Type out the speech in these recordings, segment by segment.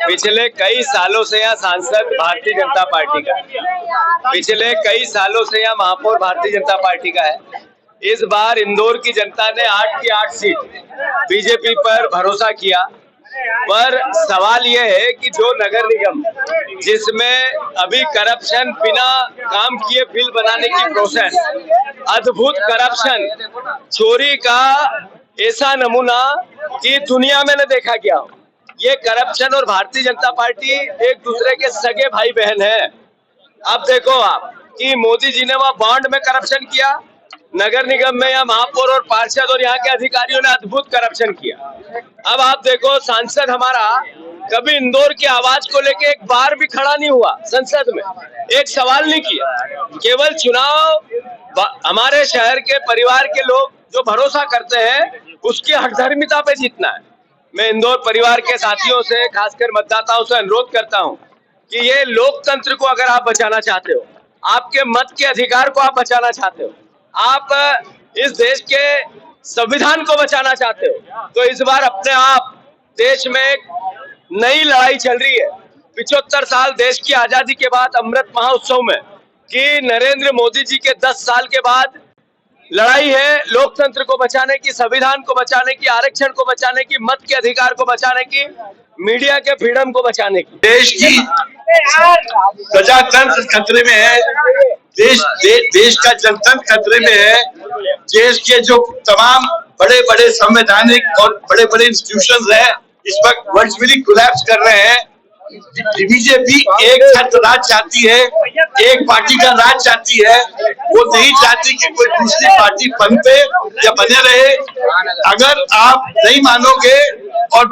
पिछले कई सालों से यहाँ सांसद भारतीय जनता पार्टी का है। पिछले कई सालों से यहाँ महापौर भारतीय जनता पार्टी का है। इस बार इंदौर की जनता ने 8 की 8 सीट बीजेपी पर भरोसा किया। पर सवाल यह है कि जो नगर निगम जिसमें अभी करप्शन बिना काम किए बिल बनाने की प्रोसेस, अद्भुत करप्शन, चोरी का ऐसा नमूना कि दुनिया में न देखा गया हो। ये करप्शन और भारतीय जनता पार्टी एक दूसरे के सगे भाई बहन है। अब देखो आप कि मोदी जी ने वहां बॉन्ड में करप्शन किया, नगर निगम में या महापौर और पार्षद और यहाँ के अधिकारियों ने अद्भुत करप्शन किया। अब आप देखो सांसद हमारा कभी इंदौर की आवाज को लेके एक बार भी खड़ा नहीं हुआ, संसद में एक सवाल नहीं किया। केवल चुनाव हमारे शहर के परिवार के लोग जो भरोसा करते हैं उसकी हठधर्मिता पे जीतना है। मैं इंदौर परिवार के साथियों से, खासकर मतदाताओं से अनुरोध करता हूं कि ये लोकतंत्र को अगर आप बचाना चाहते हो, आपके मत के अधिकार को आप बचाना चाहते हो, आप इस देश के संविधान को बचाना चाहते हो, तो इस बार अपने आप देश में एक नई लड़ाई चल रही है। 75 साल देश की आजादी के बाद अमृत महोत्सव में कि नरेंद्र मोदी जी के 10 साल के बाद लड़ाई है लोकतंत्र को बचाने की, संविधान को बचाने की, आरक्षण को बचाने की, मत के अधिकार को बचाने की, मीडिया के फ्रीडम को बचाने की। देश की प्रजातंत्र खतरे में है, देश का जनतंत्र खतरे में है। देश के जो तमाम बड़े बड़े संवैधानिक और बड़े बड़े इंस्टीट्यूशंस है इस वक्त वर्चुअली कोलैप्स कर रहे हैं। बीजेपी एक छत्र राज चाहती है, एक पार्टी का राज चाहती है। वो नहीं चाहती कि कोई दूसरी पार्टी पनपे या बने रहे। अगर आप नहीं मानोगे और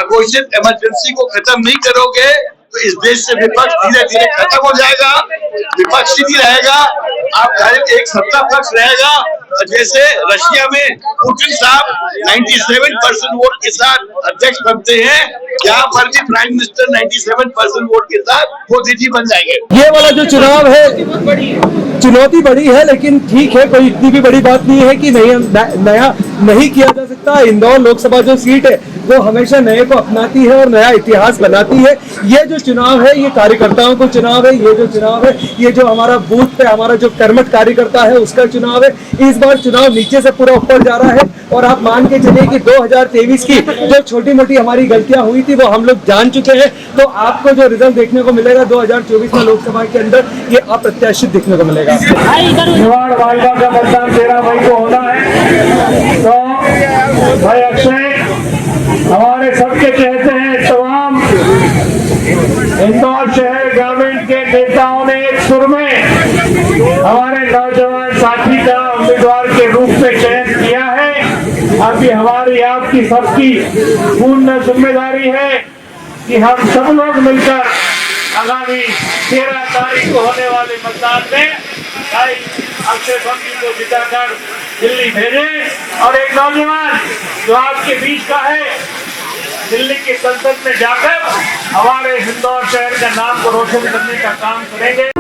घोषित इमरजेंसी को खत्म नहीं करोगे तो इस देश से विपक्ष धीरे धीरे खत्म हो जाएगा, विपक्ष ही रहेगा, आप एक सत्ता पक्ष रहेगा। जैसे रशिया में पुतिन साहब 97% वोट के साथ अध्यक्ष बनते हैं, यहाँ पर भी प्राइम मिनिस्टर 97% वोट के साथ मोदी जी बन जाएंगे। ये वाला जो चुनाव है चुनौती बड़ी है, लेकिन ठीक है, कोई इतनी भी बड़ी बात नहीं है कि नया नहीं किया जा सकता। इंदौर लोकसभा जो सीट है वो हमेशा नए को अपनाती है और नया इतिहास बनाती है। ये जो चुनाव है ये कार्यकर्ताओं को चुनाव है, ये जो चुनाव है ये जो हमारा बूथ पे हमारा जो कर्मठ कार्यकर्ता है उसका चुनाव है। इस बार चुनाव नीचे से पूरा ऊपर जा रहा है और आप मान के चलिए कि 2023 की जो छोटी मोटी हमारी गलतियां हुई थी वो हम लोग जान चुके हैं। तो आपको जो रिजल्ट देखने को मिलेगा 2024 में लोकसभा के अंदर ये अप्रत्याशित देखने को मिलेगा। भाजपा का मतदान 13 मई को होना है। तो भाई अक्षय हमारे सबके कहते हैं, तमाम इंदौर शहर ग्रामीण के नेताओं ने एक सुर में हमारे नौजवान साथी का उम्मीदवार के रूप में चयन किया है। अभी हमारी आपकी सबकी पूर्ण जिम्मेदारी है कि हम सब लोग मिलकर आगामी 13 तारीख को होने वाले मतदान में भाई अक्षय बंटी को जिताकर दिल्ली भेजें और एक नौजवान जो आपके बीच का है दिल्ली की संसद में जाकर हमारे इंदौर शहर का नाम को रोशन करने का काम करेंगे।